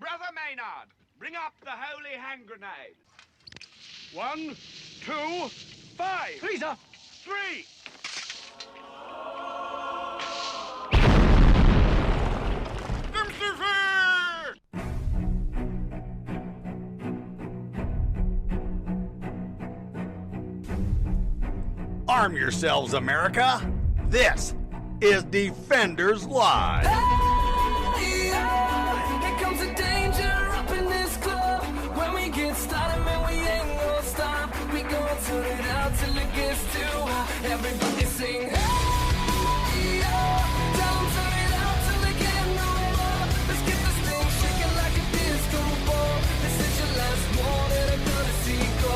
Brother Maynard, bring up the holy hand grenade. 1, 2, 5. Please, sir. 3. Arm yourselves, America. This is Defenders Live. Hey, here comes the danger up in this club. When we get started, man, we ain't gonna stop. We gonna turn it out till it gets too hot. Everybody sing, hey, tell 'em turn it out till they can't no more. Let's get this thing shaking like a disco ball. This is your last warning, I'm gonna see go.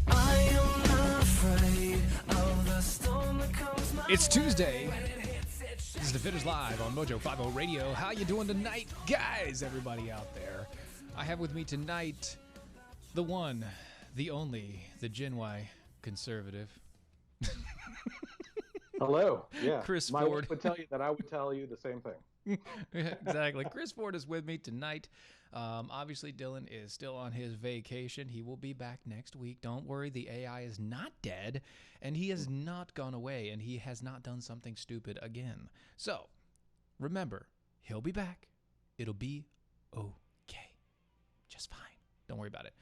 I am not afraid of the storm that comes my It's Tuesday. This is Defenders Live on Mojo 50 Radio. How you doing tonight, guys? Everybody out there. I have with me tonight the one, the only, the Gen Y conservative. Hello. Yeah. Chris My Ford. wife would tell you that I would tell you the same thing. Exactly. Chris Ford is with me tonight. Obviously, Dylan is still on his vacation. He will be back next week. Don't worry, the AI is not dead, and he has not gone away, and he has not done something stupid again. So, remember, he'll be back. It'll be okay. Just fine. Don't worry about it.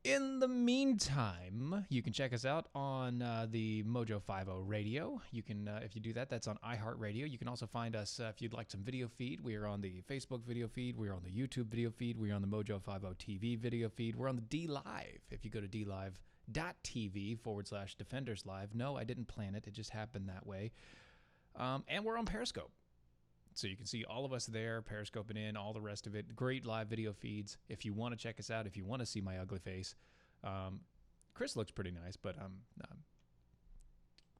In the meantime, you can check us out on the Mojo 50 Radio. You can, if you do that, that's on iHeartRadio. You can also find us if you'd like some video feed. We are on the Facebook video feed. We are on the YouTube video feed. We are on the Mojo 50 TV video feed. We're on the D Live. If you go to dlive.tv/Defenders Live. No, I didn't plan it. It just happened that way. And we're on Periscope. So you can see all of us there, Periscoping in, all the rest of it. Great live video feeds. If you want to check us out, if you want to see my ugly face. Chris looks pretty nice, but I'm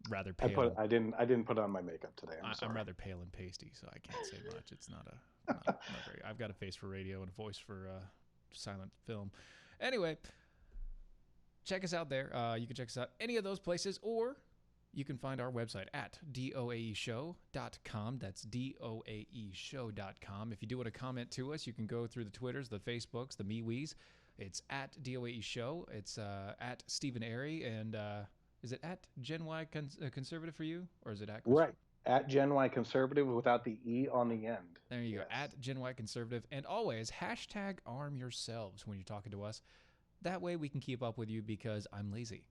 rather pale. I didn't put on my makeup today. I'm rather pale and pasty, so I can't say much. It's not very. I've got a face for radio and a voice for silent film. Anyway, check us out there. You can check us out any of those places, or you can find our website at doaeshow.com. That's doaeshow.com. If you do want to comment to us, you can go through the Twitters, the Facebooks, the MeWe's. It's at DOAE It's at Stephen Airy. And is it at Gen Y Conservative for you? Or is it at Right. At Gen Y Conservative without the E on the end. There you go. At Gen Y Conservative. And always hashtag arm yourselves when you're talking to us. That way we can keep up with you because I'm lazy.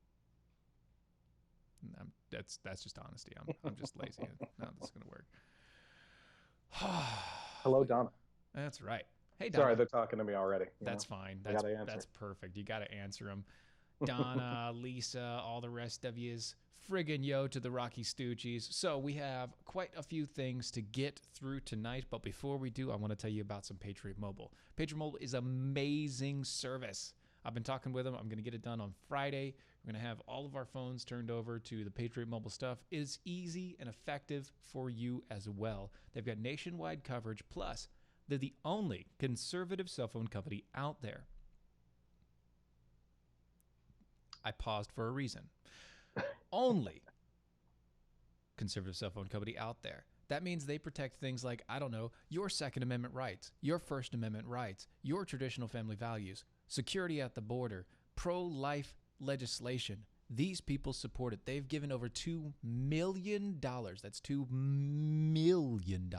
That's just honesty. I'm just lazy. Not that's gonna work. Hello, Donna. That's right. Hey, Donna. Sorry, they're talking to me already. That's fine. I gotta answer. That's perfect. You got to answer them. Donna, Lisa, all the rest of yous. Friggin' yo to the Rocky Stoochies. So we have quite a few things to get through tonight. But before we do, I want to tell you about some Patriot Mobile. Patriot Mobile is amazing service. I've been talking with them. I'm going to get it done on Friday. We're going to have all of our phones turned over to the Patriot Mobile stuff. It is easy and effective for you as well. They've got nationwide coverage. Plus, they're the only conservative cell phone company out there. I paused for a reason. Only conservative cell phone company out there. That means they protect things like, I don't know, your Second Amendment rights, your First Amendment rights, your traditional family values, security at the border, pro-life legislation. These people support it. They've given over $2 million. That's $2 million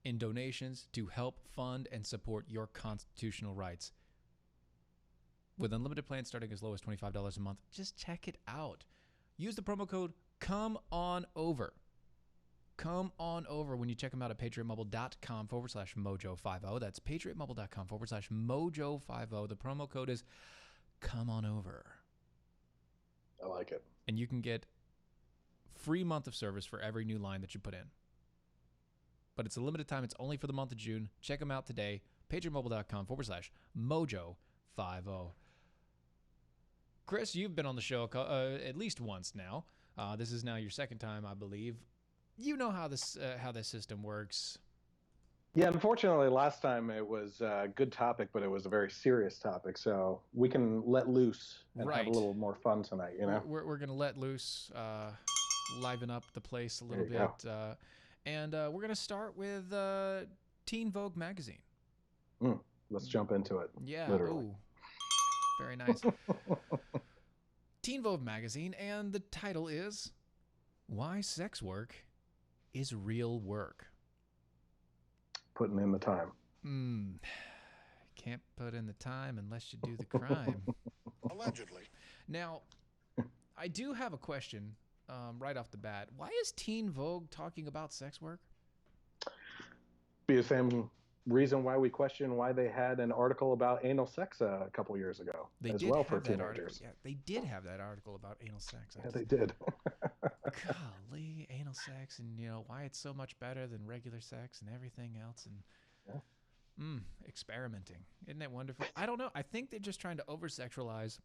in donations to help fund and support your constitutional rights. With unlimited plans starting as low as $25 a month, just check it out. Use the promo code COMEONOVER. Come on over when you check them out at patriotmobile.com/mojo50. That's patriotmobile.com/mojo50. The promo code is come on over. I like it. And you can get free month of service for every new line that you put in. But it's a limited time. It's only for the month of June. Check them out today. patriotmobile.com/mojo50. Chris, you've been on the show at least once now. This is now your second time, I believe. You know how this system works. Yeah, unfortunately, last time it was a good topic, but it was a very serious topic. So we can let loose and have a little more fun tonight. You know, we're gonna let loose, liven up the place a little bit, and we're gonna start with Teen Vogue magazine. Let's jump into it. Yeah. Literally. Ooh. Very nice. Teen Vogue magazine, and the title is Why Sex Work is Real Work. Putting in the time. Can't put in the time unless you do the crime. Allegedly. Now, I do have a question right off the bat. Why is Teen Vogue talking about sex work? Be the same reason why we question why they had an article about anal sex a couple years ago They as did well have for that article. teenagers. Yeah, they did have that article about anal sex. Yeah, they did. Golly, anal sex, and why it's so much better than regular sex and everything else, and experimenting. Isn't that wonderful? I don't know. I think they're just trying to over-sexualize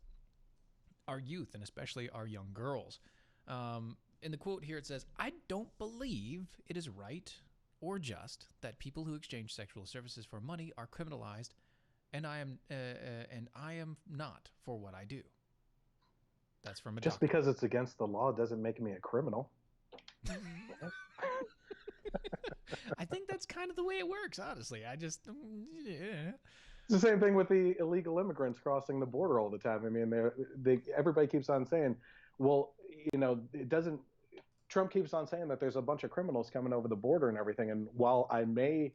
our youth, and especially our young girls. In the quote here, it says, "I don't believe it is right or just that people who exchange sexual services for money are criminalized, and I am not for what I do." That's from a Just doctor. because it's against the law doesn't make me a criminal. I think that's kind of the way it works, honestly. It's the same thing with the illegal immigrants crossing the border all the time. I mean, everybody keeps on saying, well, it doesn't. Trump keeps on saying that there's a bunch of criminals coming over the border and everything. And while I may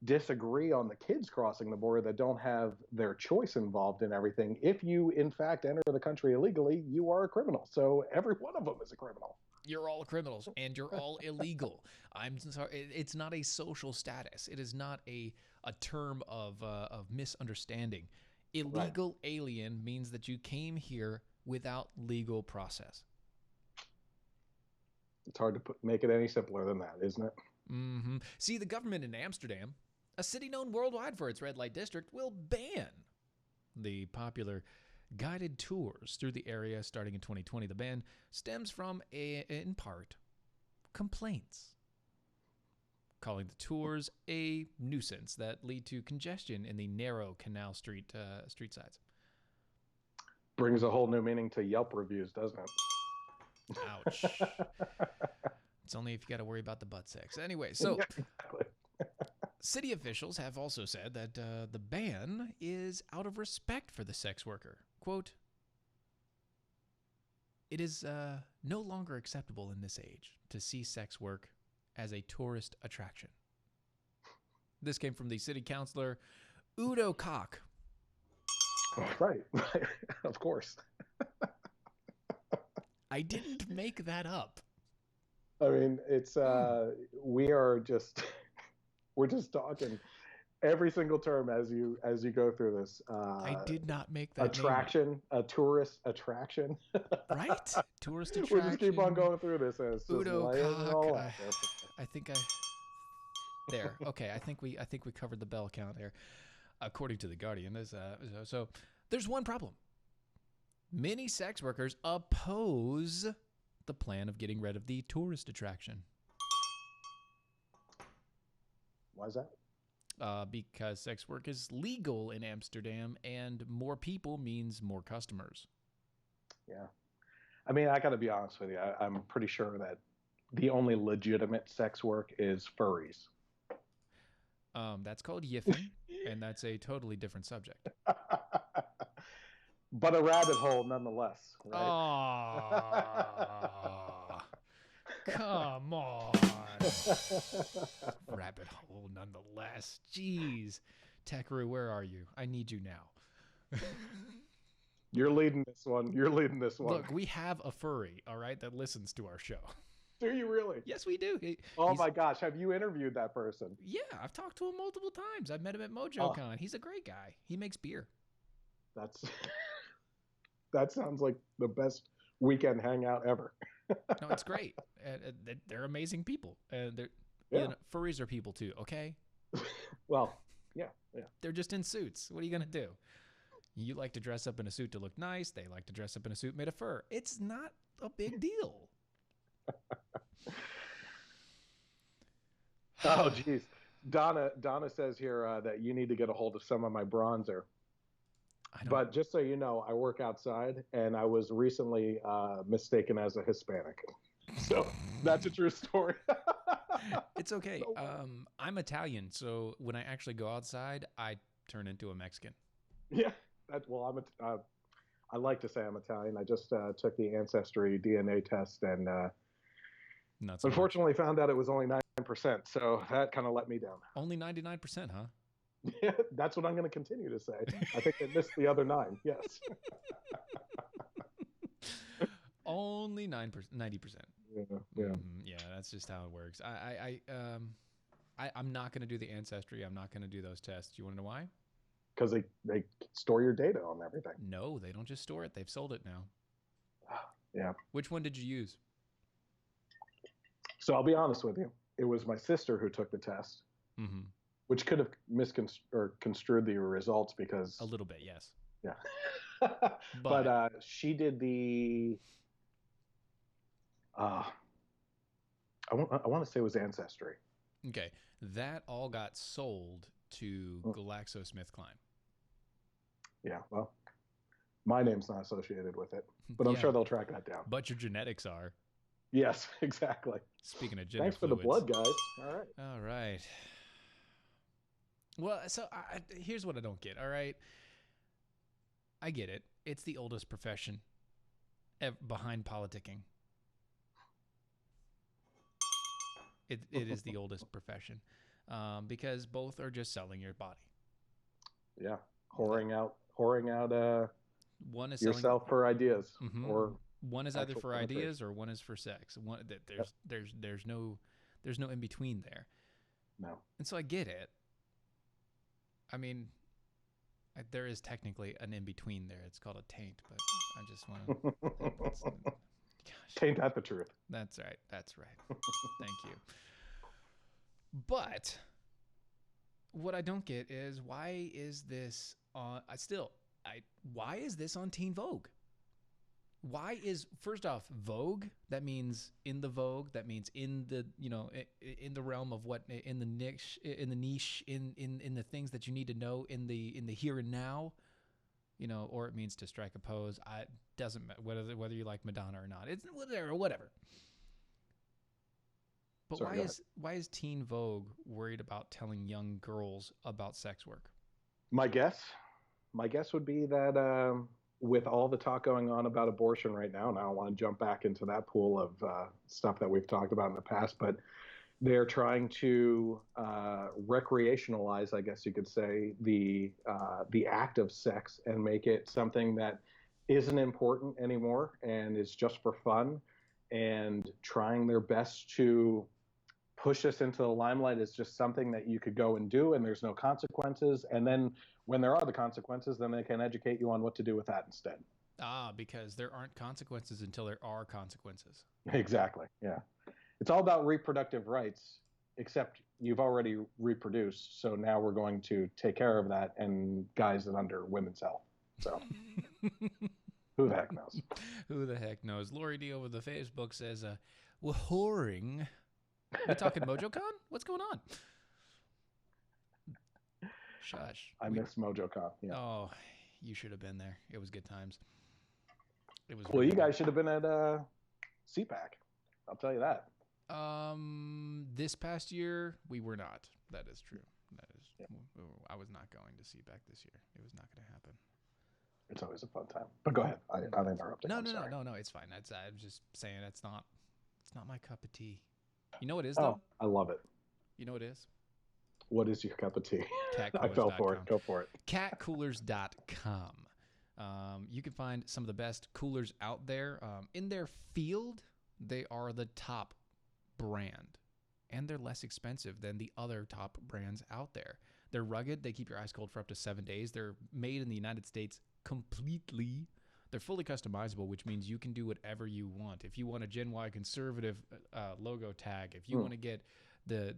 disagree on the kids crossing the border that don't have their choice involved in everything, if you in fact enter the country illegally, you are a criminal. So every one of them is a criminal. You're all criminals, and you're all illegal. I'm sorry. It's not a social status. It is not a term of misunderstanding. Illegal alien means that you came here without legal process. It's hard to make it any simpler than that, isn't it? Mm-hmm. See, the government in Amsterdam, a city known worldwide for its red light district, will ban the popular guided tours through the area starting in 2020. The ban stems from, in part, complaints calling the tours a nuisance that lead to congestion in the narrow canal street sides. Brings a whole new meaning to Yelp reviews, doesn't it? Ouch. It's only if you got to worry about the butt sex. Anyway, so Exactly. city officials have also said that the ban is out of respect for the sex worker. Quote, "It is no longer acceptable in this age to see sex work as a tourist attraction." This came from the city councilor, Udo Koch. Right. Of course. I didn't make that up. I mean, it's we're just talking every single term as you go through this. I did not make that attraction, a tourist attraction. Right? Tourist attraction. We'll just keep on going through this as Udo Koch. I think there. Okay, I think we covered the bell count there. According to the Guardian, so there's one problem. Many sex workers oppose the plan of getting rid of the tourist attraction. Why is that? Because sex work is legal in Amsterdam, and more people means more customers. Yeah. I mean, I got to be honest with you. I'm pretty sure that the only legitimate sex work is furries. That's called yiffing, and that's a totally different subject. But a rabbit hole nonetheless, right? Oh, come on. Rabbit hole nonetheless. Jeez. Tekaru, where are you? I need you now. You're leading this one. Look, we have a furry, all right, that listens to our show. Do you really? Yes, we do. Oh my gosh, have you interviewed that person? Yeah, I've talked to him multiple times. I've met him at MojoCon. He's a great guy. He makes beer. That sounds like the best weekend hangout ever. No, it's great. They're amazing people. Furries are people too, okay? Well, yeah. They're just in suits. What are you going to do? You like to dress up in a suit to look nice. They like to dress up in a suit made of fur. It's not a big deal. Oh, geez. Donna says here that you need to get a hold of some of my bronzer. But just so you know, I work outside, and I was recently mistaken as a Hispanic. So that's a true story. It's okay. I'm Italian, so when I actually go outside, I turn into a Mexican. Yeah. I like to say I'm Italian. I just took the Ancestry DNA test and Not so much. unfortunately found out it was only 9%. So that kind of let me down. Only 99%, huh? Yeah, that's what I'm going to continue to say. I think they missed the other 9. Yes. Only 90%. Yeah. Yeah, that's just how it works. I'm not going to do the Ancestry. I'm not going to do those tests. You want to know why? Because they store your data on everything. No, they don't just store it. They've sold it now. Yeah. Which one did you use? So I'll be honest with you. It was my sister who took the test, Mm-hmm. which could have construed the results because A little bit, yes. yeah. But- but she did the. I want to say it was Ancestry. Okay, that all got sold to GlaxoSmithKline. Yeah. Well, my name's not associated with it, but I'm Yeah, sure they'll track that down. but your genetics are. Yes, exactly. Speaking of Thanks genetic for the fluids. blood, guys. All right. All right. Well, so here's what I don't get. All right, I get it. It's the oldest profession behind politicking. It is the oldest profession because both are just selling your body. Yeah. Whoring out One is selling yourself for ideas Mhm. or one is either actual for penetration. ideas or one is for sex. There's no in between there. no. And so I get it. I mean, there is technically an in between there. It's called a taint, but I just want to. Gosh, Taint at the truth. that's right. That's right. Thank you. But what I don't get is why is this on? Why is this on Teen Vogue? Why is, first off, Vogue? That means in the Vogue. That means in the, in the realm of what, in the niche, in the things that you need to know in the here and now, or it means to strike a pose. It doesn't matter whether you like Madonna or not. It's whatever. But Sorry, why is Teen Vogue worried about telling young girls about sex work? My guess would be that with all the talk going on about abortion right now, and I don't want to jump back into that pool of stuff that we've talked about in the past, but they're trying to recreationalize, I guess you could say, the act of sex and make it something that isn't important anymore and is just for fun, and trying their best to push us into the limelight is just something that you could go and do and there's no consequences. And then when there are the consequences, then they can educate you on what to do with that instead. Because there aren't consequences until there are consequences. Exactly. Yeah. It's all about reproductive rights, except you've already reproduced. So now we're going to take care of that and guise it under women's health. So who the heck knows? Who the heck knows? Lori D over the Facebook says, we're whoring. You talking MojoCon? What's going on? Shush. I miss MojoCon. Yeah. Oh, you should have been there. It was good times. It was. Well, really you guys should have been at CPAC. I'll tell you that. This past year we were not. That is true. That is. Yeah. I was not going to CPAC this year. It was not going to happen. It's always a fun time. But go ahead. I interrupted. No, I'm sorry. no. It's fine. I'm just saying it's not my cup of tea. You know what it is though? Oh, I love it. You know what it is? What is your cup of tea? Catcoolers.com. I fell for it. Go for it. Catcoolers.com. You can find some of the best coolers out there. In their field, they are the top brand. And they're less expensive than the other top brands out there. They're rugged. They keep your ice cold for up to 7 days. They're made in the United States completely. They're fully customizable, which means you can do whatever you want. If you want a Gen Y conservative logo tag, if you want to get the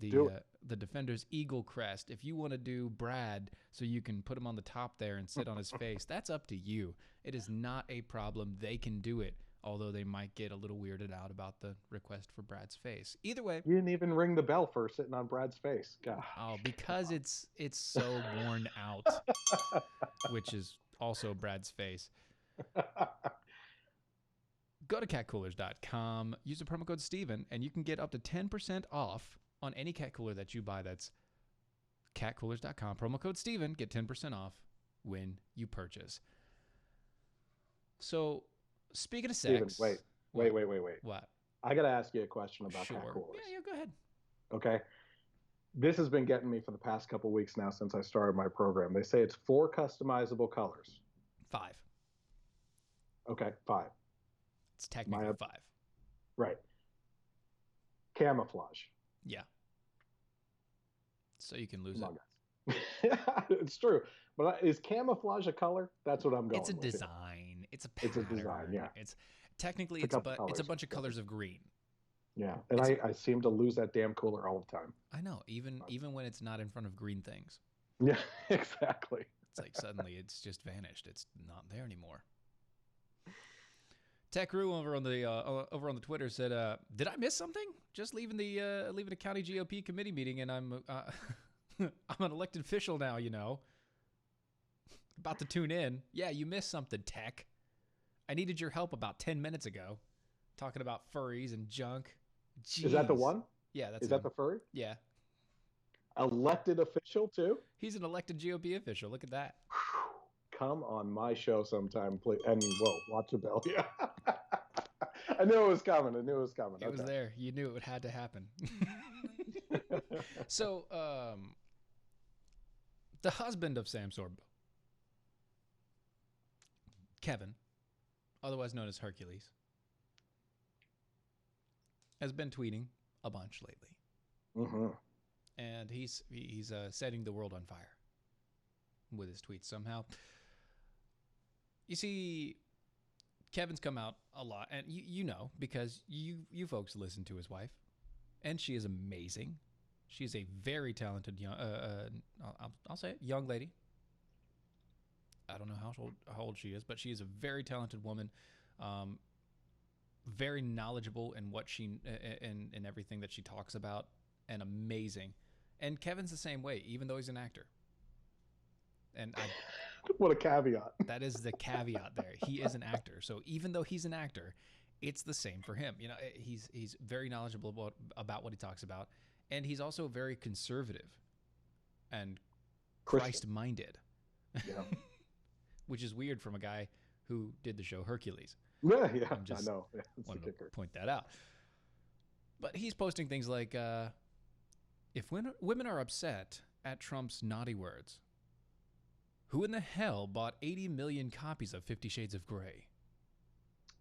Defender's Eagle crest, if you want to do Brad so you can put him on the top there and sit on his face, that's up to you. It is not a problem. They can do it, although they might get a little weirded out about the request for Brad's face. Either way. You didn't even ring the bell for sitting on Brad's face. God. Oh, because it's so worn out, which is also Brad's face. Go to catcoolers.com, use the promo code Steven, and you can get up to 10% off on any cat cooler that you buy. That's catcoolers.com. Promo code Steven. Get 10% off when you purchase. So, speaking of sex. Steven, wait. What? I got to ask you a question about Sure. cat coolers. Yeah, go ahead. Okay. This has been getting me for the past couple weeks now since I started my program. They say it's 4 customizable colors. 5. Okay, 5. It's technically 5. Right. Camouflage. Yeah. So you can lose Come it. on, guys. It's true. But is camouflage a color? That's what I'm going with. It's a here. design. It's a pattern. It's a design, yeah. It's technically It's a it's a couple bunch of colors of green. Yeah, and I seem to lose that damn cooler all the time. I know, even when it's not in front of green things. Yeah, exactly. It's like suddenly it's just vanished. It's not there anymore. Tech Rue over on the Twitter said, "Did I miss something? Just leaving a county GOP committee meeting, and I'm I'm an elected official now. You know, about to tune in. Yeah, you missed something, Tech. I needed your help about 10 minutes ago, talking about furries and junk. Jeez. Is that the one? Yeah, that's Is that the furry? Yeah, Elected official too? he's an elected GOP official. Look at that. Come on my show sometime, please. And whoa, watch the bell. Yeah. I knew it was coming. It It was there. You knew it had to happen. So, the husband of Sam Sorbo, Kevin, otherwise known as Hercules, has been tweeting a bunch lately. Mm-hmm. And he's setting the world on fire with his tweets somehow. You see, Kevin's come out a lot, and you know, because you folks listen to his wife, and she is amazing. She's a very talented young, I'll say it, young lady. I don't know how old she is, but she is a very talented woman, very knowledgeable in what she in everything that she talks about, and amazing. And Kevin's the same way, even though he's an actor. And what a caveat. That is the caveat there. He is an actor, so even though he's an actor, it's the same for him. You know, he's very knowledgeable about what he talks about, and he's also very conservative and Christ-minded. Yeah. Which is weird from a guy who did the show Hercules. Yeah, I know. Yeah, it's wanted the to kicker. point that out. But he's posting things like, if women are upset at Trump's naughty words, who in the hell bought 80 million copies of 50 Shades of Grey?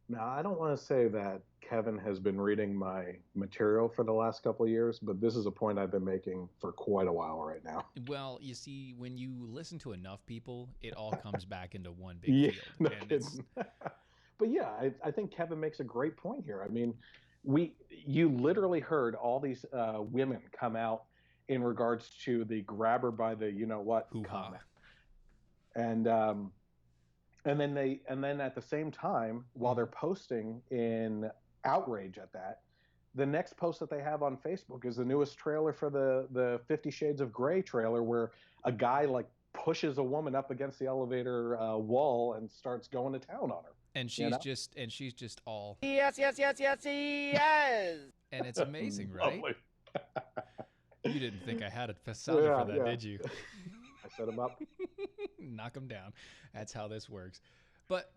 Now, I don't want to say that Kevin has been reading my material for the last couple of years, but this is a point I've been making for quite a while right now. Well, you see, when you listen to enough people, it all comes back into one big field. No And kidding. But yeah, I think Kevin makes a great point here. I mean, you literally heard all these women come out in regards to the grabber by the you-know-what comment. And then at the same time, while they're posting in outrage at that, the next post that they have on Facebook is the newest trailer for the 50 Shades of Grey trailer, where a guy like pushes a woman up against the elevator wall and starts going to town on her. And she's just all yes. And it's amazing, right? Lovely. You didn't think I had a sounder for that, did you? I set him up. Knock him down. That's how this works. But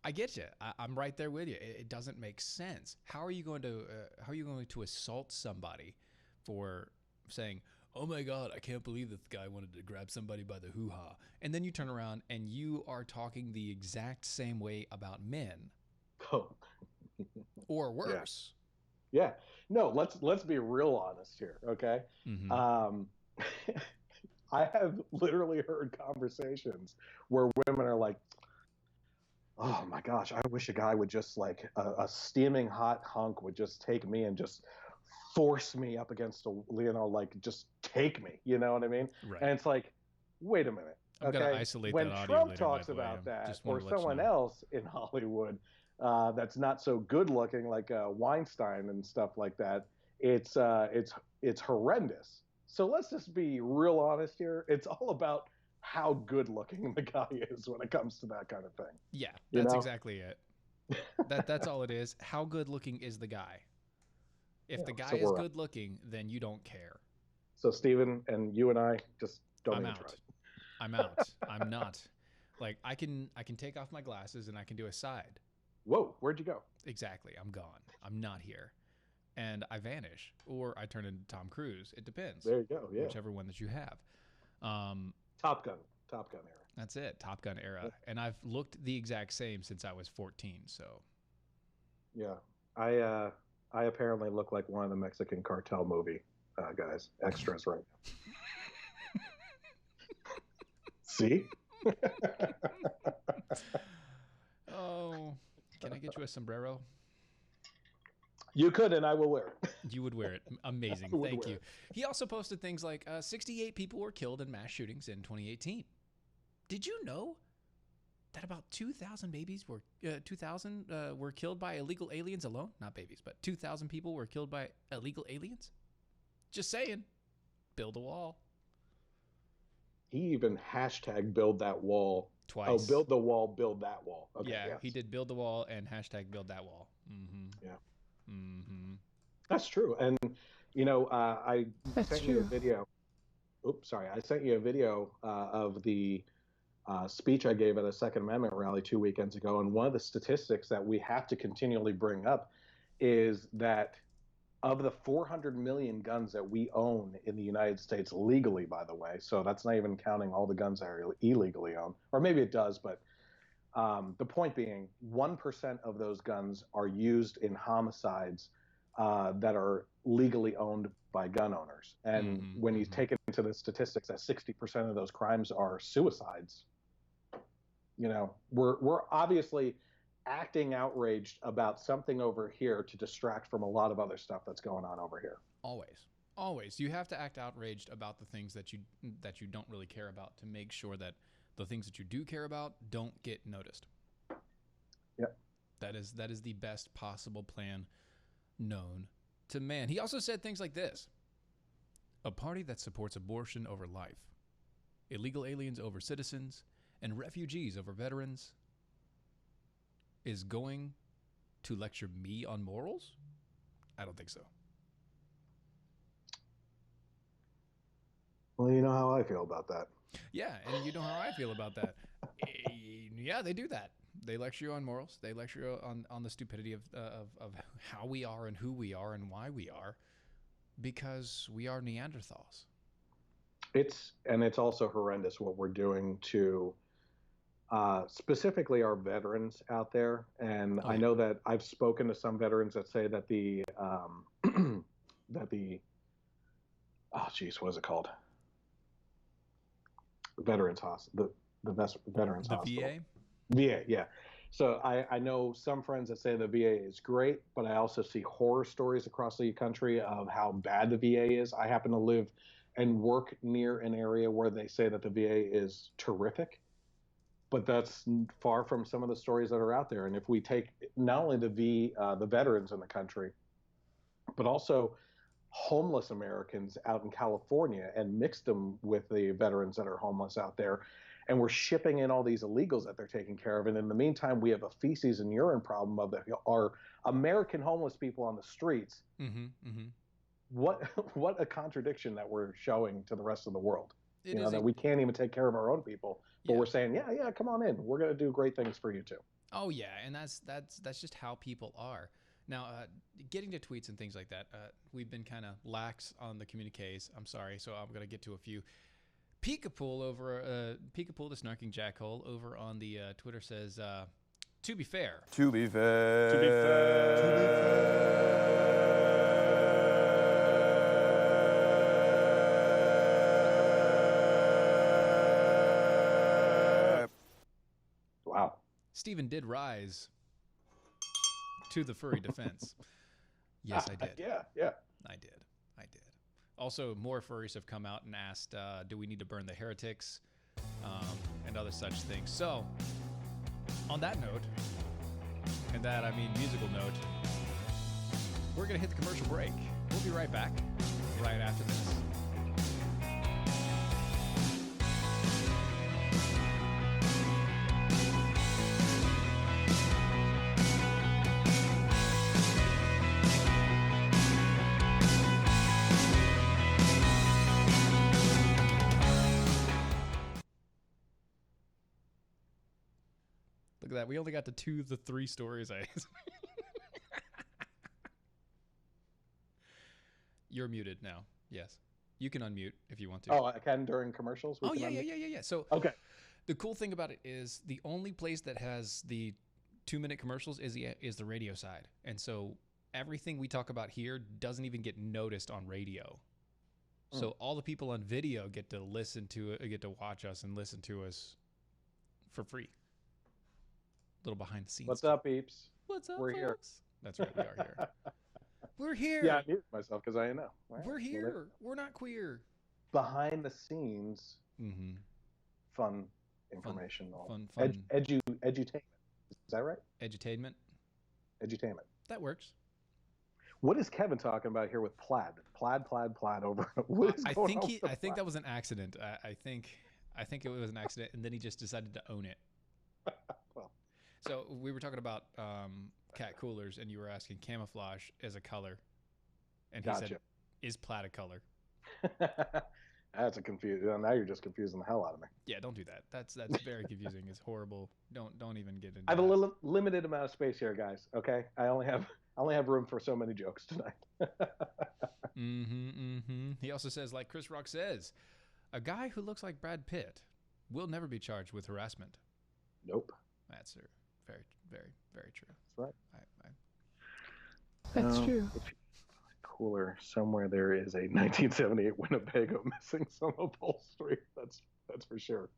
I get you. I'm right there with you. It doesn't make sense. How are you going to assault somebody for saying, "Oh my God, I can't believe this guy wanted to grab somebody by the hoo-ha," and then you turn around and you are talking the exact same way about men, Oh. or worse. Yeah. No, let's be real honest here, okay? Mm-hmm. I have literally heard conversations where women are like, "Oh my gosh, I wish a guy would just like a steaming hot hunk would just take me and just force me up against like just take me." You know what I mean? Right. And it's like, wait a minute. I'm okay, gonna isolate when that audio Trump later, talks by the way. about that, Just or wanted to let you someone know. else in Hollywood that's not so good looking, like Weinstein and stuff like that, it's horrendous. So let's just be real honest here. It's all about how good looking the guy is when it comes to that kind of thing. Yeah, You that's know? exactly it. That's all it is. How good looking is the guy? If the guy so is we're- good looking, then you don't care. So Steven and you and I just don't I'm even out. try. I'm out. I'm not. Like I can take off my glasses and I can do a side. Whoa, where'd you go? Exactly. I'm gone. I'm not here. And I vanish or I turn into Tom Cruise. It depends. There you go. Yeah. Whichever one that you have. Top Gun era. That's it. Top Gun era. And I've looked the exact same since I was 14. So Yeah. I apparently look like one of the Mexican cartel movie guys, extras right now. See? oh, can I get you a sombrero? You could, and I will wear it. You would wear it. Amazing. I would Thank wear you. it. He also posted things like 68 people were killed in mass shootings in 2018. Did you know that about 2,000 babies were 2,000 were killed by illegal aliens alone? Not babies, but 2,000 people were killed by illegal aliens? Just saying. Build a wall. He even hashtag build that wall. Twice. Oh, build the wall, build that wall. Okay, yeah, yes. he did build the wall and hashtag build that wall. Mm-hmm. Yeah. Mm-hmm. That's true. And, I sent you a video. Oops, sorry. I sent you a video of the speech I gave at a Second Amendment rally 2 weekends ago. And one of the statistics that we have to continually bring up is that of the 400 million guns that we own in the United States legally, by the way, so that's not even counting all the guns that are illegally owned, or maybe it does, but the point being 1% of those guns are used in homicides that are legally owned by gun owners. And when you take it into the statistics that 60% of those crimes are suicides, we're obviously acting outraged about something over here to distract from a lot of other stuff that's going on over here. Always. You have to act outraged about the things that you don't really care about to make sure that the things that you do care about don't get noticed. Yep. That is the best possible plan known to man. He also said things like this: a party that supports abortion over life, illegal aliens over citizens, and refugees over veterans is going to lecture me on morals? I don't think so. Well, you know how I feel about that. Yeah, and you know how I feel about that. Yeah, they do that. They lecture you on morals. They lecture you on the stupidity of how we are and who we are and why we are, because we are Neanderthals. It's also horrendous what we're doing to specifically our veterans out there. And I know that I've spoken to some veterans that say that what is it called? Veterans Hospital, the best Veterans Hospital. VA? VA, yeah. So I know some friends that say the VA is great, but I also see horror stories across the country of how bad the VA is. I happen to live and work near an area where they say that the VA is terrific, but that's far from some of the stories that are out there. And if we take not only the veterans in the country, but also homeless Americans out in California and mixed them with the veterans that are homeless out there, and we're shipping in all these illegals that they're taking care of. And in the meantime, we have a feces and urine problem of our American homeless people on the streets. What a contradiction that we're showing to the rest of the world. That we can't even take care of our own people, but we're saying, yeah, come on in. We're going to do great things for you too. Oh yeah, and that's just how people are. Now, getting to tweets and things like that, we've been kind of lax on the communiques. I'm sorry, so I'm going to get to a few. Peekapool the snarking jackhole over on the Twitter says, to be fair. To be fair. To be fair. To be fair. Wow. Stephen did rise to the furry defense. Yes, I did. Yeah. I did. Also, more furries have come out and asked, do we need to burn the heretics and other such things. So, on that note, and that I mean musical note, we're going to hit the commercial break. We'll be right back right after this. at that. We only got to 2 of the 3 stories. You're muted now. Yes. You can unmute if you want to. Oh, I can during commercials? We Oh, can yeah, unmute? yeah. So Okay. the cool thing about it is the only place that has the 2-minute commercials is the radio side. And so everything we talk about here doesn't even get noticed on radio. So all the people on video get to listen to it, get to watch us and listen to us for free. Little behind the scenes. What's up, peeps? What's up, We're here. folks? That's right, we are here. We're here. Yeah, I muted myself because I know. All right. We're Well, here. We're not queer. behind the scenes, Mm-hmm. fun information. Fun. Edutainment. Is that right? Edutainment. Edutainment. That works. What is Kevin talking about here with plaid? Plaid over. What is I going think on he. with I think plaid? that was an accident. I think it was an accident, and then he just decided to own it. Well. So we were talking about cat coolers, and you were asking camouflage as a color, and he said, Gotcha. "Is plaid a color?" That's a confusion. Now you're just confusing the hell out of me. Yeah, don't do that. That's very confusing. It's horrible. Don't even get into. I have a that. limited amount of space here, guys. Okay, I only have room for so many jokes tonight. He also says, like Chris Rock says, a guy who looks like Brad Pitt will never be charged with harassment. Nope. That's very, very, very true. That's I, That's true. Cooler. Somewhere there is a 1978 Winnebago missing some upholstery. That's for sure.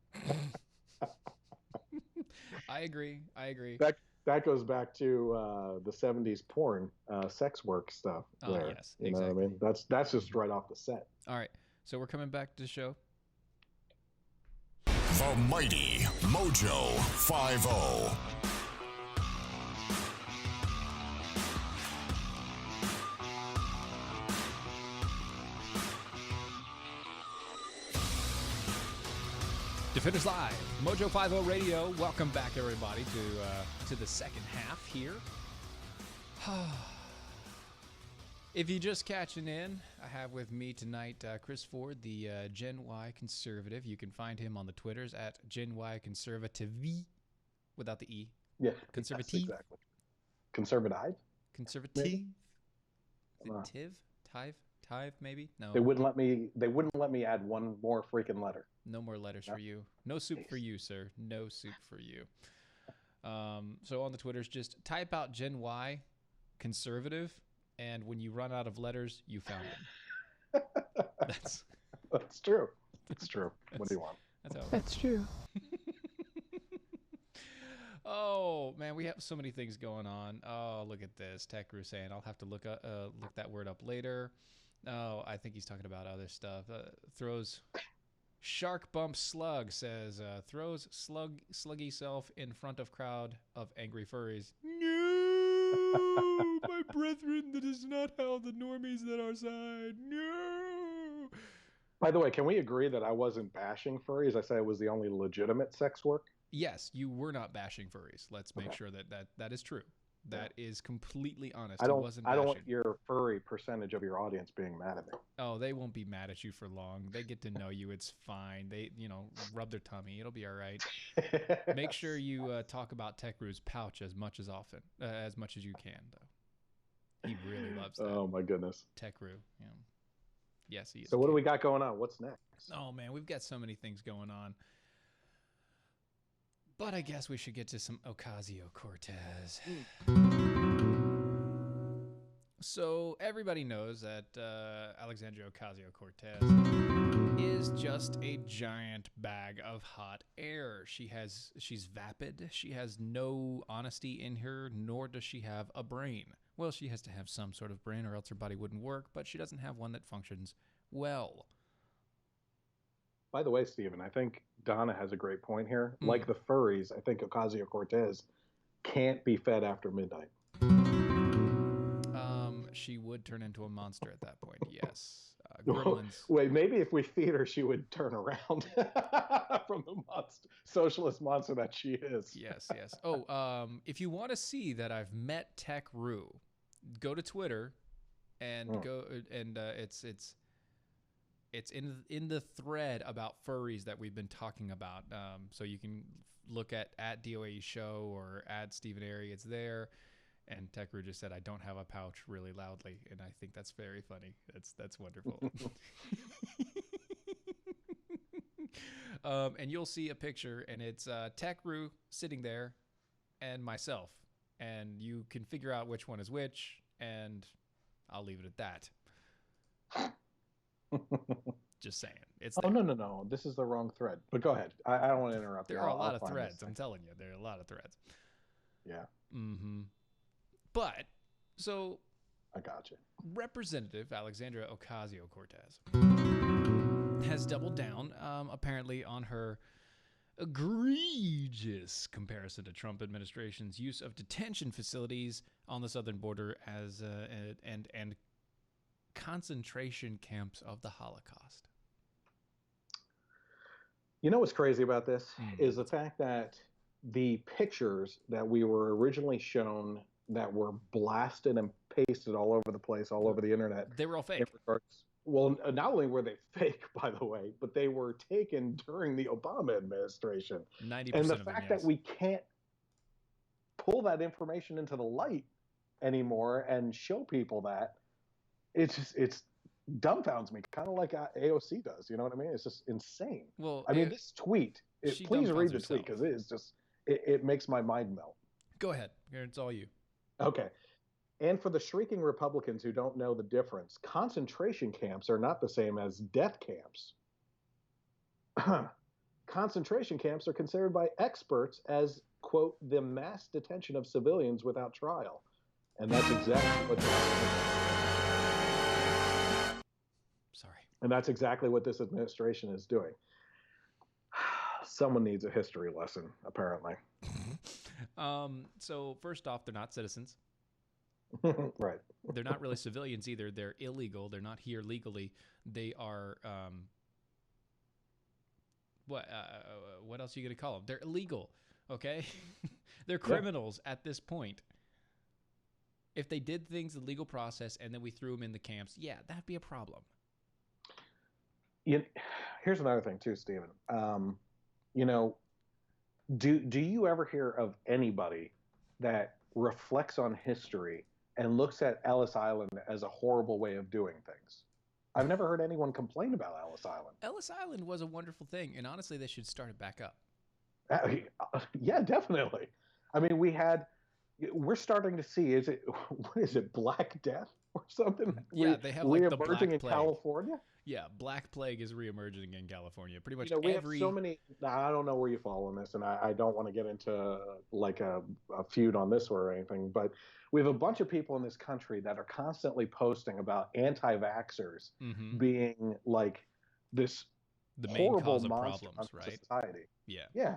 I agree. That goes back to the 70s porn, sex work stuff. Oh, there. yes, You know what I exactly. mean? That's just right off the set. All right. So we're coming back to the show. The mighty Mojo 50. Defenders Live, Mojo 50 Radio. Welcome back, everybody, to the second half here. If you're just catching in, I have with me tonight Chris Ford, the Gen Y conservative. You can find him on the Twitters at Gen Y Conservative without the E. Yeah. Conservative. Yes, exactly. Conservative? Conservative. Uh, Tive, maybe? No. They wouldn't let me add one more freaking letter. No more letters for you. No soup for you, sir. No soup for you. So on the Twitters, just type out Gen Y conservative, and when you run out of letters, you found him. That's true. It's true. What do you want? That's how. That's true. Oh man, we have so many things going on. Oh, look at this. Tech Crew saying I'll have to look that word up later. Oh, I think he's talking about other stuff. Throws shark bump slug says throws sluggy self in front of crowd of angry furries. No, my brethren, that is not how the normies that are side. No. By the way, can we agree that I wasn't bashing furries? I said it was the only legitimate sex work. Yes, you were not bashing furries. Let's make sure that is true. That is completely honest. I don't wasn't want bashing. your furry percentage of your audience being mad at me. Oh, they won't be mad at you for long. They get to know you. It's fine. They, rub their tummy. It'll be all right. Make sure you talk about Tekru's pouch as much as you can, though. He really loves that. Oh my goodness. Tekru. Yeah. Yes, he is. So what do we got going on? What's next? Oh man, we've got so many things going on. But I guess we should get to some Ocasio-Cortez. So everybody knows that Alexandria Ocasio-Cortez is just a giant bag of hot air. She's vapid. She has no honesty in her, nor does she have a brain. Well, she has to have some sort of brain or else her body wouldn't work, but she doesn't have one that functions well. By the way, Stephen, I think Donna has a great point here. Like the furries, I think Ocasio-Cortez can't be fed after midnight. She would turn into a monster at that point, yes. Gremlins. Wait, maybe if we feed her, she would turn around from the socialist monster that she is. Yes. Oh, if you want to see that I've met Tech Rue, go to Twitter and it's in the thread about furries that we've been talking about. So you can look at DOAE show or at Stephen Airy, it's there. And Tekru just said, "I don't have a pouch," really loudly, and I think that's very funny. That's wonderful. And you'll see a picture, and it's Tekru sitting there, and myself, and you can figure out which one is which, and I'll leave it at that. Just saying. It's Oh, no. This is the wrong thread. But go ahead. I don't want to interrupt there you. are a I'll lot of find threads. this I'm thing. telling you, there are a lot of threads. Yeah, Mm-hmm. But so I got you. Representative Alexandria Ocasio-Cortez has doubled down, apparently, on her egregious comparison to Trump administration's use of detention facilities on the southern border as and concentration camps of the Holocaust. You know what's crazy about this is the fact that the pictures that we were originally shown that were blasted and pasted all over the place, all over the internet. They were all fake. Well, not only were they fake, by the way, but they were taken during the Obama administration. 90% And the of them, fact yes. that we can't pull that information into the light anymore and show people that, it's dumbfounds me, kind of like AOC does. You know what I mean? It's just insane. Well, I mean, this tweet, she please read dumbfounds the tweet herself. because it is just, it makes my mind melt. Go ahead. It's all you. Okay. And for the shrieking Republicans who don't know the difference, concentration camps are not the same as death camps. Concentration camps are considered by experts as, quote, the mass detention of civilians without trial. And that's exactly what And that's exactly what this administration is doing. Someone needs a history lesson, apparently. So first off, they're not citizens. Right. They're not really civilians either. They're illegal. They're not here legally. They are what else are you going to call them? They're illegal. Okay? They're criminals at this point. If they did things the legal process and then we threw them in the camps, yeah, that'd be a problem. Here's another thing too, Stephen. You know, do you ever hear of anybody that reflects on history and looks at Ellis Island as a horrible way of doing things? I've never heard anyone complain about Ellis Island. Ellis Island was a wonderful thing, and honestly, they should start it back up. Yeah, definitely. I mean, we're starting to see, what is it, Black Death or something? Yeah, they have like the Black reemerging in Plague. California. Yeah, Black Plague is reemerging in California. Pretty much We every. have so many. I don't know where you fall on this, and I don't want to get into like a feud on this or anything, but we have a bunch of people in this country that are constantly posting about anti-vaxxers being like this the main horrible cause of monster problems, on right? society. Yeah. Yeah,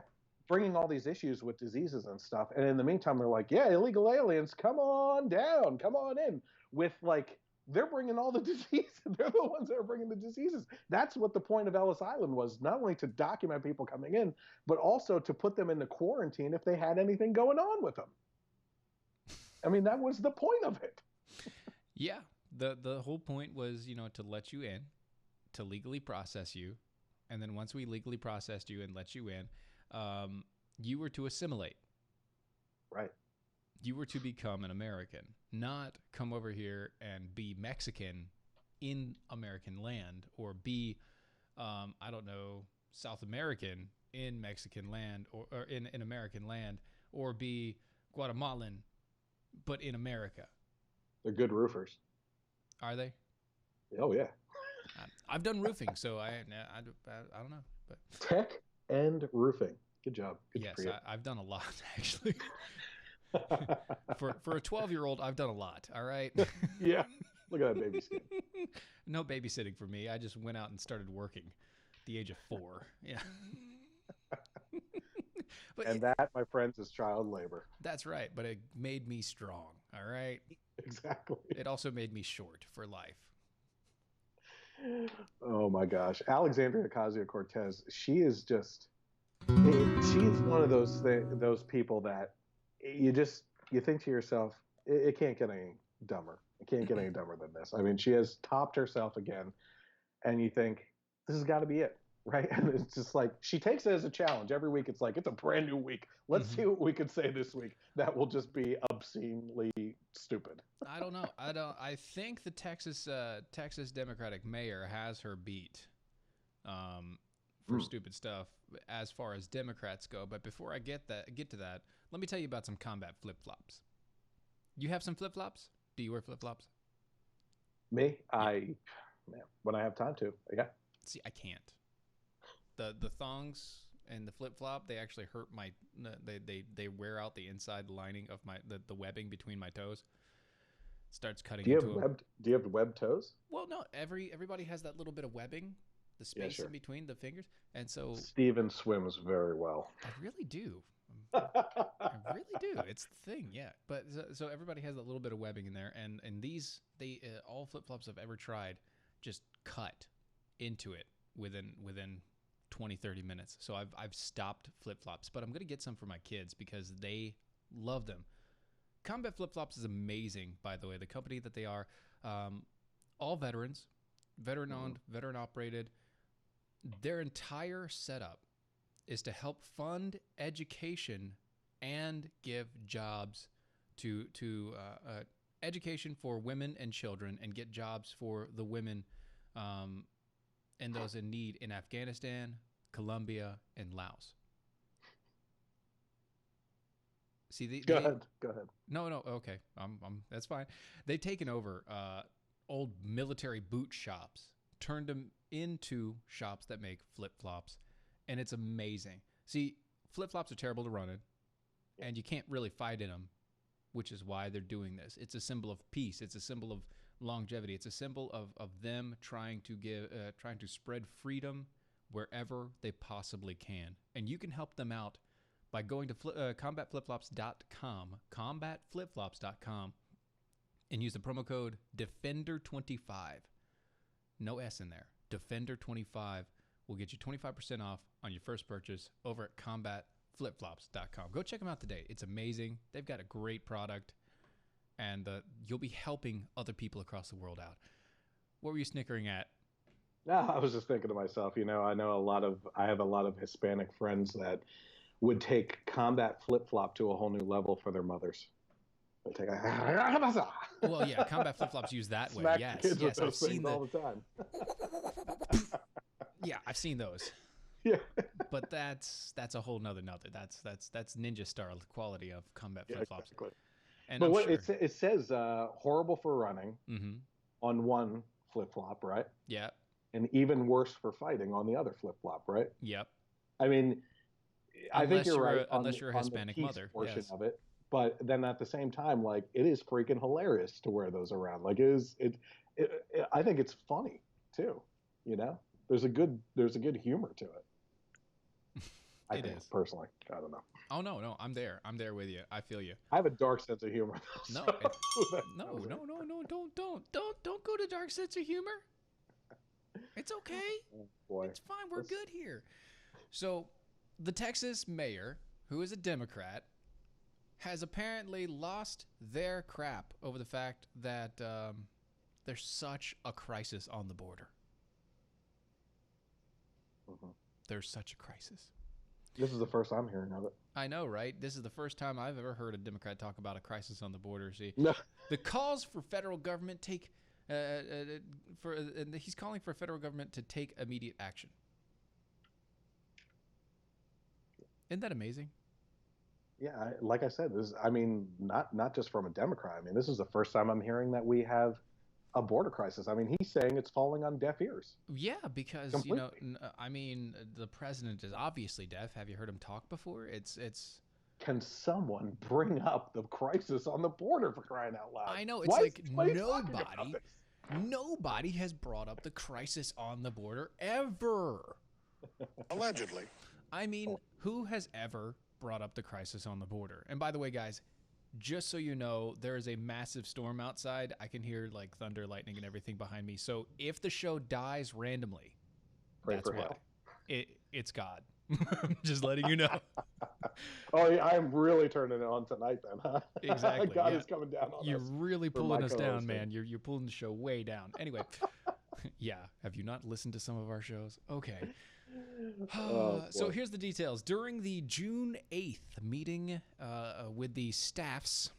bringing all these issues with diseases and stuff, and in the meantime, they're like, "Yeah, illegal aliens, come on down, come on in." With like, they're bringing all the diseases. They're the ones that are bringing the diseases. That's what the point of Ellis Island was, not only to document people coming in, but also to put them into quarantine if they had anything going on with them. I mean, that was the point of it. Yeah. The whole point was, to let you in, to legally process you. And then once we legally processed you and let you in, you were to assimilate. Right. You were to become an American, not come over here and be Mexican in American land, or be, I don't know, South American in Mexican land, or in American land, or be Guatemalan, but in America. They're good roofers. Are they? Oh, yeah. I've done roofing, so I don't know. But Tech and roofing. Good job. Good yes, for you. I've done a lot, actually. For a 12-year-old, I've done a lot. All right. Yeah. Look at that baby skin. No babysitting for me. I just went out and started working at the age of 4. Yeah. But And that, my friends, is child labor. that's right. But it made me strong. All right. Exactly. It also made me short for life. Oh my gosh. Alexandria Ocasio-Cortez, she is just, she's one of those people that you think to yourself, it can't get any dumber. It can't get any dumber than this. I mean, she has topped herself again, and you think, this has got to be it. right? And it's just like she takes it as a challenge every week. It's like it's a brand new week. Let's see what we can say this week that will just be obscenely stupid. I don't know. I think the Texas Democratic mayor has her beat for stupid stuff as far as Democrats go. But before I get to that, let me tell you about some combat flip-flops. You have some flip-flops? Do you wear flip-flops? Me, when I have time to, yeah. See, I can't. The thongs and the flip-flop, they actually hurt my. They wear out the inside lining of the webbing between my toes. It starts cutting into them. Do you have webbed toes? Well, no. Everybody has that little bit of webbing, the space in between the fingers, and so Steven swims very well. I really do. I really do. It's the thing, yeah. But so everybody has that little bit of webbing in there, and these all flip-flops I've ever tried just cut into it within 20-30 minutes. So I've stopped flip-flops, but I'm going to get some for my kids because they love them. Combat Flip-Flops is amazing, by the way. The company that they are, all veterans, veteran-owned, veteran-operated. Their entire setup is to help fund education and give jobs to education for women and children, and get jobs for the women and those in need in Afghanistan, Colombia, and Laos. See, Go ahead. No, okay, that's fine. They've taken over old military boot shops, turned them into shops that make flip-flops, and it's amazing. See, flip-flops are terrible to run in, and you can't really fight in them, which is why they're doing this. It's a symbol of peace. It's a symbol of longevity. It's a symbol of them trying to spread freedom wherever they possibly can. And you can help them out by going to combatflipflops.com, and use the promo code DEFENDER25. No S in there. DEFENDER25 will get you 25% off on your first purchase over at combatflipflops.com. Go check them out today. It's amazing. They've got a great product, and you'll be helping other people across the world out. What were you snickering at? No, I was just thinking to myself, I have a lot of Hispanic friends that would take combat flip-flop to a whole new level for their mothers. They take Well, yeah, combat flip-flops use that way. Smack Yes, kids with I've those seen things all the time. Yeah, I've seen those. Yeah. But that's a whole nother. That's ninja star quality of combat flip-flops. Exactly. And But I'm what sure. it says, horrible for running Mm-hmm. on one flip-flop, right? Yeah. And even worse for fighting on the other flip-flop, right? Yep. I mean, I think you're right. Unless you're a on the Hispanic peace mother, portion yes. of it. But then at the same time, like, it is freaking hilarious to wear those around. Like, I think it's funny too. There's a good humor to it. I think is. personally. I don't know. Oh no, I'm there with you. I feel you. I have a dark sense of humor. No, so No, don't go to dark sense of humor. It's okay. Oh, boy. It's fine. We're good here. So, the Texas mayor, who is a Democrat, has apparently lost their crap over the fact that there's such a crisis on the border. Mhm. There's such a crisis. This is the first I'm hearing of it. I know, right? This is the first time I've ever heard a Democrat talk about a crisis on the border. See, No. the calls for federal government he's calling for federal government to take immediate action. Isn't that amazing? Yeah, like I said, not just from a Democrat. I mean, this is the first time I'm hearing that we have a border crisis. I mean, he's saying it's falling on deaf ears. Yeah, because Completely. the president is obviously deaf. Have you heard him talk before? It's. Can someone bring up the crisis on the border, for crying out loud? I know, it's Why like is anybody talking about this? nobody has brought up the crisis on the border ever. Allegedly. I mean, who has ever brought up the crisis on the border? And by the way, guys, just so you know, there is a massive storm outside. I can hear like thunder, lightning, and everything behind me. So if the show dies randomly, Pray that's for why. help. It's God. I'm just letting you know. Oh, yeah, I'm really turning it on tonight then, huh? Exactly, God yeah. is coming down on You're us. really for pulling my us down, co-hosting. man. You're pulling the show way down. Anyway, yeah. Have you not listened to some of our shows? Okay. So boy. here's the details. During the June 8th meeting with the staffs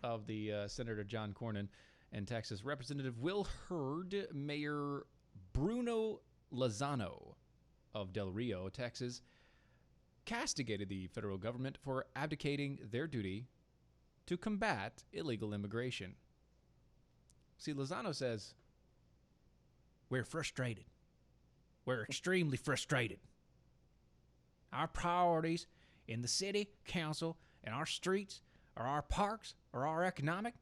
of the Senator John Cornyn and Texas Representative Will Hurd, Mayor Bruno Lozano of Del Rio, Texas, castigated the federal government for abdicating their duty to combat illegal immigration. See, Lozano says, "We're frustrated. We're extremely frustrated. Our priorities in the city council and our streets or our parks or our economic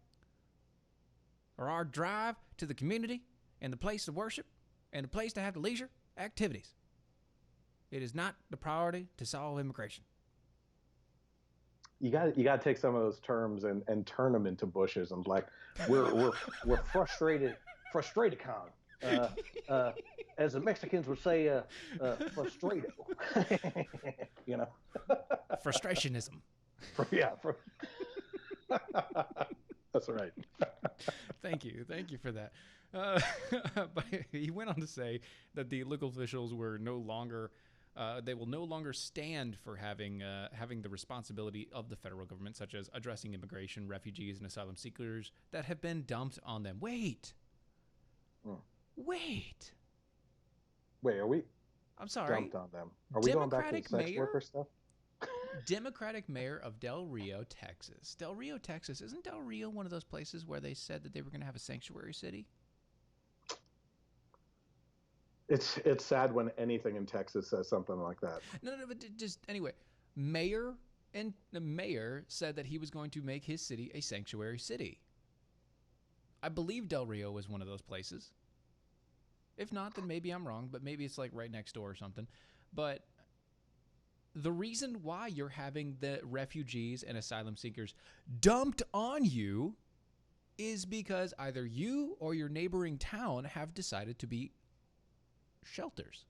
or our drive to the community and the place to worship and the place to have the leisure activities. It is not the priority to solve immigration." You got to take some of those terms and turn them into bushes. And like, we're frustrated, con. As the Mexicans would say, frustrado. You know. Frustrationism. Yeah. That's right. Thank you for that. But he went on to say that the local officials were no longer, they will no longer stand for having the responsibility of the federal government, such as addressing immigration, refugees, and asylum seekers that have been dumped on them. Wait, Wait, are we I'm sorry. dumped on them? Are we going back to the Democratic sex mayor? worker stuff? Democratic mayor of Del Rio, Texas. Del Rio, Texas. Isn't Del Rio one of those places where they said that they were going to have a sanctuary city? It's sad when anything in Texas says something like that. No, but just anyway, the mayor said that he was going to make his city a sanctuary city. I believe Del Rio was one of those places. If not, then maybe I'm wrong, but maybe it's like right next door or something. But the reason why you're having the refugees and asylum seekers dumped on you is because either you or your neighboring town have decided to be shelters.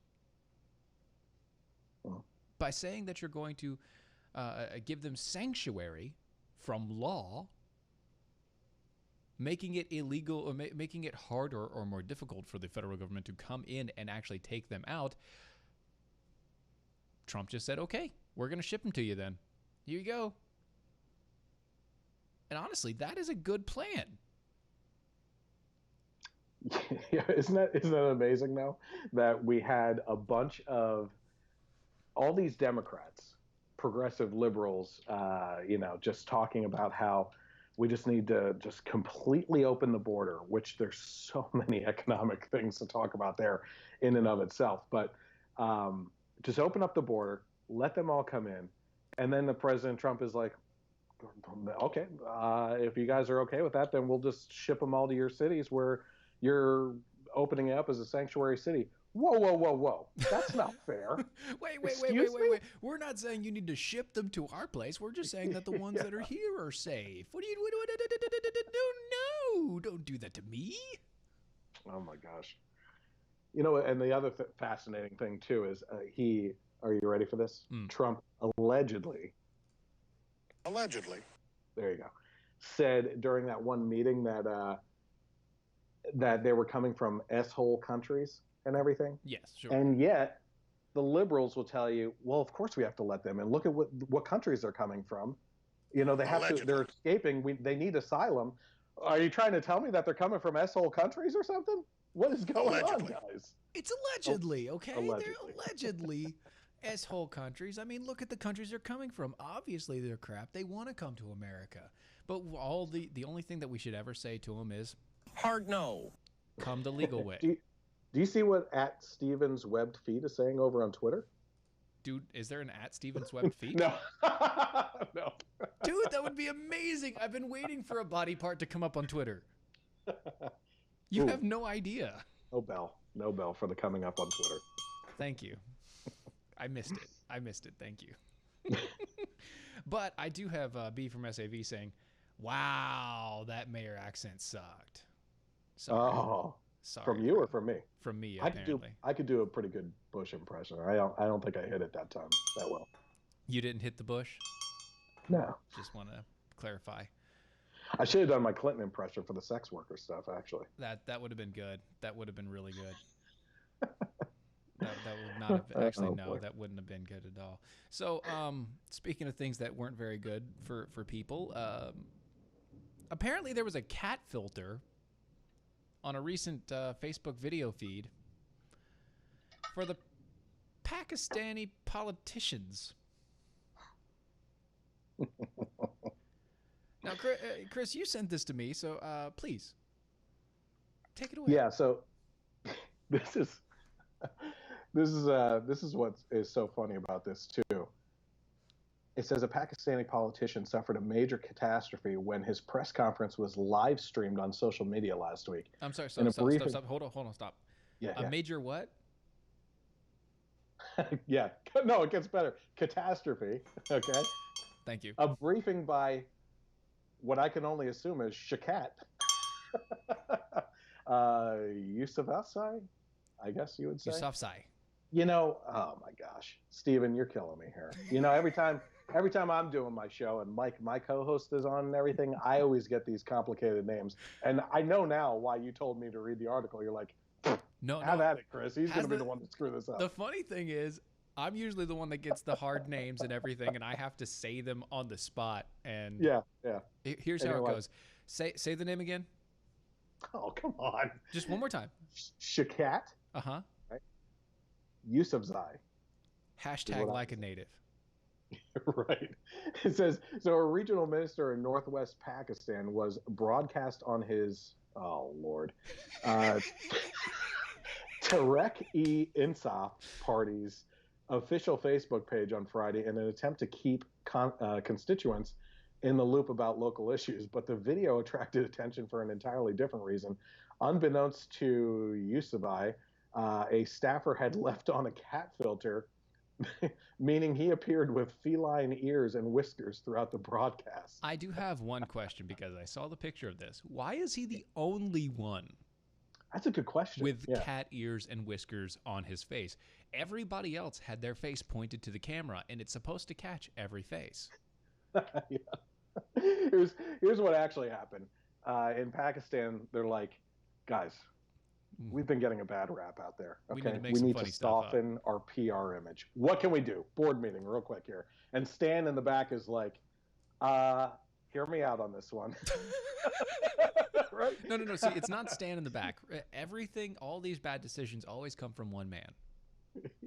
By saying that you're going to give them sanctuary from law, making it illegal or making it harder or more difficult for the federal government to come in and actually take them out, Trump just said, okay, we're going to ship them to you then. Here you go. And honestly, that is a good plan. Yeah, isn't that amazing though, that we had a bunch of all these Democrats, progressive liberals, just talking about how we just need to just completely open the border, which there's so many economic things to talk about there in and of itself. But just open up the border, let them all come in. And then the President Trump is like, okay, if you guys are okay with that, then we'll just ship them all to your cities where you're opening it up as a sanctuary city. Whoa. That's not fair. Wait. Excuse me? We're not saying you need to ship them to our place. We're just saying that the ones that are here are safe. What do you No, don't do that to me. Oh my gosh. You know, and the other fascinating thing too is are you ready for this? Trump allegedly, there you go, said during that one meeting that they were coming from S-hole countries and everything. Yes, sure. And yet the liberals will tell you, well, of course we have to let them in. Look at what countries they're coming from. You know, they're escaping. They need asylum. Are you trying to tell me that they're coming from S-hole countries or something? What is going on, guys? It's allegedly, okay? Allegedly. They're allegedly S-hole countries. I mean, look at the countries they're coming from. Obviously, they're crap. They want to come to America. But the only thing that we should ever say to them is, Hard no. come the legal way. Do you see what @Stevens webbed feed is saying over on Twitter? Dude, is there an @Stevens webbed feet? No. No. Dude, that would be amazing. I've been waiting for a body part to come up on Twitter. You have no idea. No bell for the coming up on Twitter. Thank you. I missed it. Thank you. But I do have B from SAV saying, wow, that mayor accent sucked. Sorry. Oh. Sorry. From you or from me? From me, apparently. I could do a pretty good Bush impression. I don't think I hit it that time that well. You didn't hit the bush? No. Just want to clarify. I should have done my Clinton impression for the sex worker stuff, actually. That would have been good. That would have been really good. That would not have actually Oh, no, boy. that wouldn't have been good at all. So, speaking of things that weren't very good for people, apparently there was a cat filter on a recent Facebook video feed for the Pakistani politicians. Now, Chris, you sent this to me, so please take it away. Yeah. So this is what is so funny about this too. It says a Pakistani politician suffered a major catastrophe when his press conference was live streamed on social media last week. I'm sorry. In a Stop. briefing- Hold on. Stop. Yeah. A major what? Yeah. No, it gets better. Catastrophe. Okay. Thank you. A briefing by what I can only assume is Shakat. Yousafzai, I guess you would say. Yousafzai. You know, oh my gosh, Steven, you're killing me here. You know, every time I'm doing my show and Mike, my co-host, is on and everything, I always get these complicated names. And I know now why you told me to read the article. You're like, have at it, Chris. He's going to be the one to screw this up. The funny thing is, I'm usually the one that gets the hard names and everything, and I have to say them on the spot. And Yeah. Here's And how it you're like- goes. Say the name again. Oh, come on. Just one more time. Shakat Uh-huh. Yousafzai. Hashtag what I like a native. Right. It says, so a regional minister in northwest Pakistan was broadcast on his, oh Lord, Tehreek-e-Insaf Party's official Facebook page on Friday in an attempt to keep constituents in the loop about local issues. But the video attracted attention for an entirely different reason. Unbeknownst to Yousafzai, a staffer had left on a cat filter, meaning he appeared with feline ears and whiskers throughout the broadcast. I do have one question because I saw the picture of this. Why is he the only one That's a good question. with Yeah. cat ears and whiskers on his face? Everybody else had their face pointed to the camera, and it's supposed to catch every face. Yeah. Here's what actually happened. In Pakistan, they're like, guys, we've been getting a bad rap out there. We Okay, need to make some funny stuff up." soften our PR image. What can we do? Board meeting, real quick here. And Stan in the back is like, hear me out on this one. Right? No. See, it's not Stan in the back. Everything, all these bad decisions always come from one man.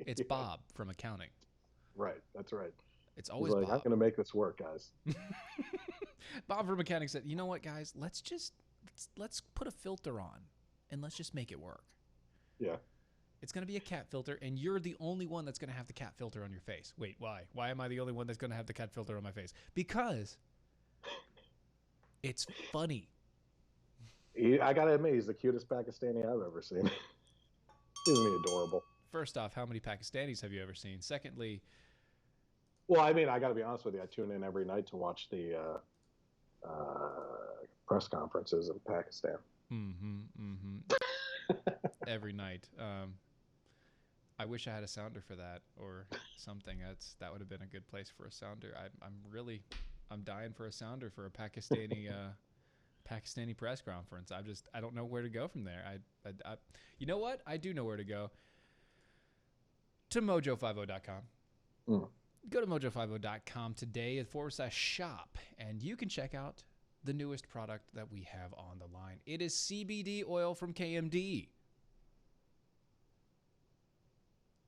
It's Yeah. Bob from accounting. Right. That's right. It's He's always like, I'm Bob. going to make this work, guys. Bob from accounting said, "You know what, guys? Let's put a filter on, and let's just make it work. Yeah. It's going to be a cat filter, and you're the only one that's going to have the cat filter on your face. Wait, why? Why am I the only one that's going to have the cat filter on my face? Because it's funny." I got to admit, he's the cutest Pakistani I've ever seen. Isn't he adorable? First off, how many Pakistanis have you ever seen? Secondly, Well, I mean, I got to be honest with you. I tune in every night to watch the press conferences in Pakistan. every night. I wish I had a sounder for that or something. That would have been a good place for a sounder. I'm dying for a sounder for a Pakistani Pakistani press conference. I don't know where to go from there. I you know what? I do know where to go. To mojo50.com. Go to mojo50.com today /shop, and you can check out the newest product that we have on the line. It is CBD oil from KMD.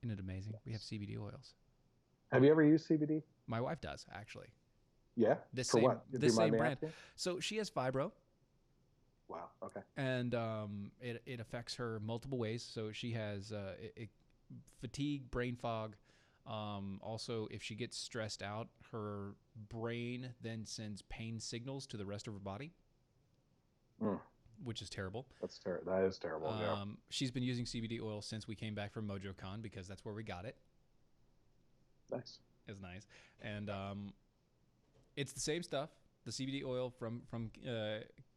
Isn't it amazing? We have CBD oils. Have you ever used CBD? My wife does, actually. Yeah. This For same, what? Do you this mind same me brand. asking? So she has fibro, Wow. Okay. and it affects her multiple ways. So she has fatigue, brain fog. Also, if she gets stressed out, her brain then sends pain signals to the rest of her body, which is terrible. That's terrible. That is terrible. Yeah. She's been using CBD oil since we came back from MojoCon because that's where we got it. Nice. It's nice, and it's the same stuff. The CBD oil from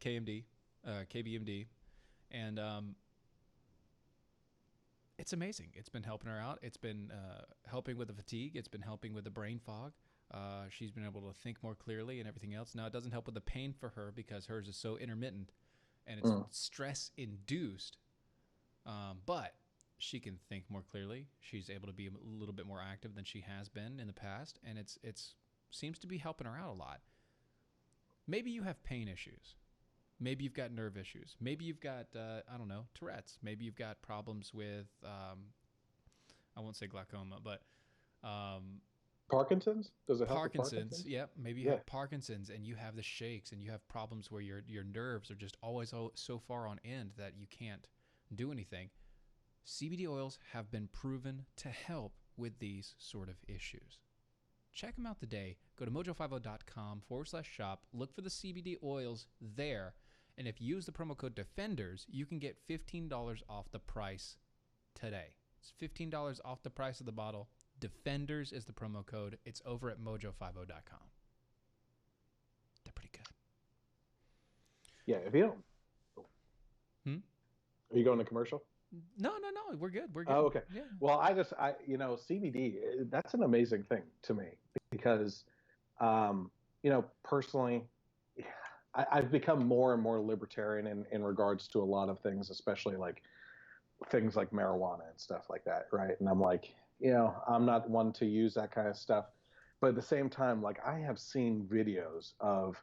KMD, KBMD, and it's amazing. It's been helping her out. It's been helping with the fatigue. It's been helping with the brain fog. She's been able to think more clearly and everything else. Now, it doesn't help with the pain for her because hers is so intermittent and it's stress induced. But she can think more clearly. She's able to be a little bit more active than she has been in the past, and it's seems to be helping her out a lot. Maybe you have pain issues. Maybe you've got nerve issues. Maybe you've got, I don't know, Tourette's. Maybe you've got problems with, I won't say glaucoma, but Parkinson's? Does it help with Parkinson's? Yep. Maybe you have Parkinson's and you have the shakes and you have problems where your nerves are just always so far on end that you can't do anything. CBD oils have been proven to help with these sort of issues. Check them out today. Go to mojo50.com/shop. Look for the CBD oils there. And if you use the promo code DEFENDERS, you can get $15 off the price today. It's $15 off the price of the bottle. DEFENDERS is the promo code. It's over at mojo50.com. They're pretty good. Yeah, if you don't... Are you going to commercial? No. We're good. We're good. Oh, okay. Yeah. Well, CBD, that's an amazing thing to me because, personally, I've become more and more libertarian in regards to a lot of things, especially like things like marijuana and stuff like that, right? And I'm like, I'm not one to use that kind of stuff. But at the same time, like I have seen videos of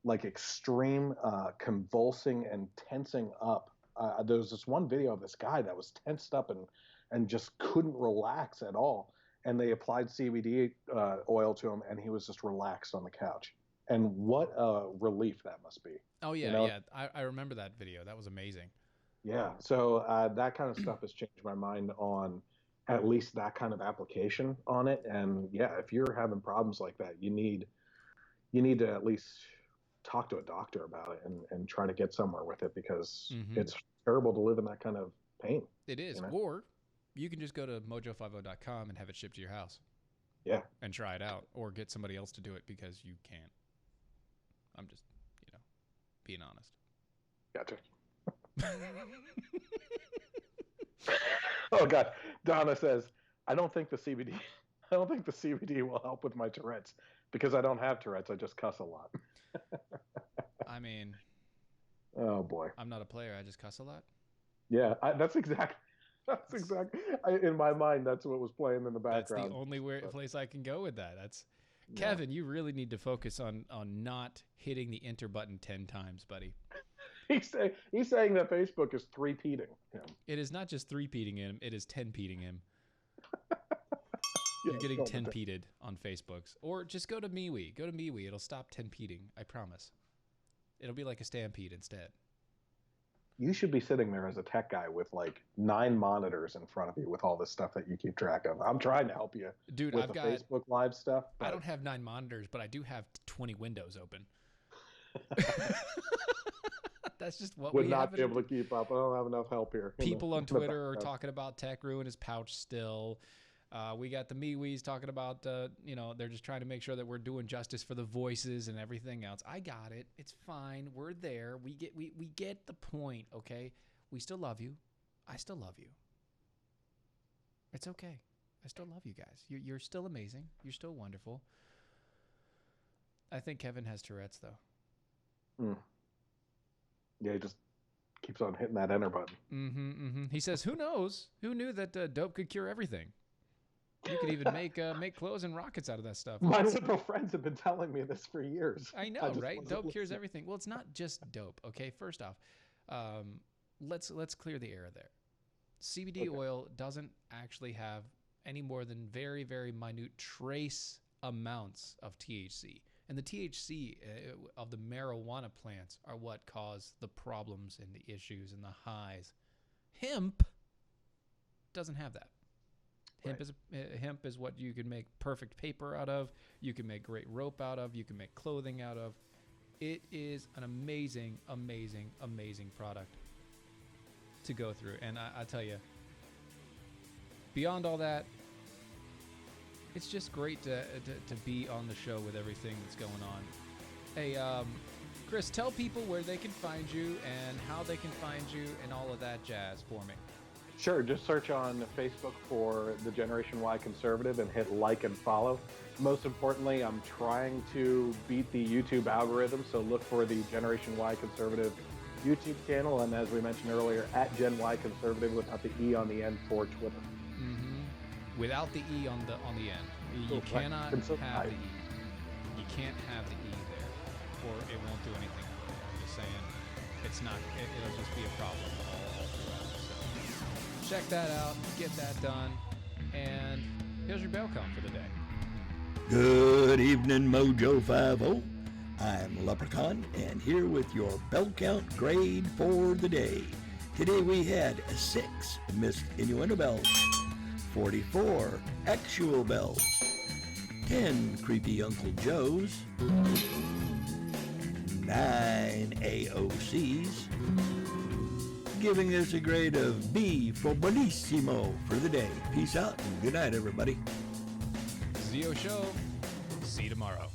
like extreme convulsing and tensing up. There was this one video of this guy that was tensed up and just couldn't relax at all. And they applied CBD oil to him, and he was just relaxed on the couch. And what a relief that must be. Oh, yeah, yeah. I remember that video. That was amazing. Yeah. So that kind of stuff has changed my mind on at least that kind of application on it. And yeah, if you're having problems like that, you need to at least talk to a doctor about it and try to get somewhere with it because it's terrible to live in that kind of pain. It is. Or you can just go to mojo50.com and have it shipped to your house. Yeah. And try it out or get somebody else to do it because you can't. I'm just, being honest. Gotcha. Oh God. Donna says, I don't think the CBD will help with my Tourette's because I don't have Tourette's. I just cuss a lot. I mean, oh boy. I'm not a player. I just cuss a lot. Yeah, that's exactly. In my mind, that's what was playing in the background. That's the only place I can go with that. Kevin, you really need to focus on not hitting the enter button 10 times, buddy. He's saying that Facebook is three-peating him. It is not just three-peating him, it is 10-peating him. You're getting 10-peated on Facebooks. Or just go to MeWe. Go to MeWe. It'll stop 10-peating. I promise. It'll be like a stampede instead. You should be sitting there as a tech guy with like 9 monitors in front of you with all this stuff that you keep track of. I'm trying to help you, dude. With the Facebook Live stuff. But... I don't have 9 monitors, but I do have 20 windows open. That's just what would not be able to keep up. I don't have enough help here. People on Twitter are talking about Tech ruin his pouch still. We got the MeWe's talking about, they're just trying to make sure that we're doing justice for the voices and everything else. I got it. It's fine. We're there. We get the point, okay? We still love you. I still love you. It's okay. I still love you guys. You're still amazing. You're still wonderful. I think Kevin has Tourette's, though. Yeah, he just keeps on hitting that enter button. He says, who knows? Who knew that dope could cure everything? You could even make clothes and rockets out of that stuff. My liberal friends have been telling me this for years. I know, right? Dope cures everything. Well, it's not just dope, okay? First off, let's clear the air there. CBD oil doesn't actually have any more than very, very minute trace amounts of THC. And the THC of the marijuana plants are what cause the problems and the issues and the highs. Hemp doesn't have that. Hemp is what you can make perfect paper out of. You can make great rope out of. You can make clothing out of. It is an amazing, amazing, amazing product to go through. And I tell you, beyond all that, it's just great to be on the show with everything that's going on. Hey, Chris, tell people where they can find you and how they can find you and all of that jazz for me. Sure, just search on Facebook for the Generation Y Conservative and hit like and follow. Most importantly, I'm trying to beat the YouTube algorithm, so look for the Generation Y Conservative YouTube channel, and as we mentioned earlier, at Gen Y Conservative without the E on the end for Twitter. Without the E on the end. You cannot have the E. You can't have the E there, or it won't do anything up there. I'm just saying, it's not. It'll just be a problem all throughout. So check that out. Get that done. And here's your bell count for the day. Good evening, Mojo 50. I'm Leprechaun, and here with your bell count grade for the day. Today we had 6 missed innuendo bells, 44 actual bells, 10 creepy Uncle Joes, 9 AOCs, giving this a grade of B for Bonissimo for the day. Peace out and good night, everybody. Zio Show. See you tomorrow.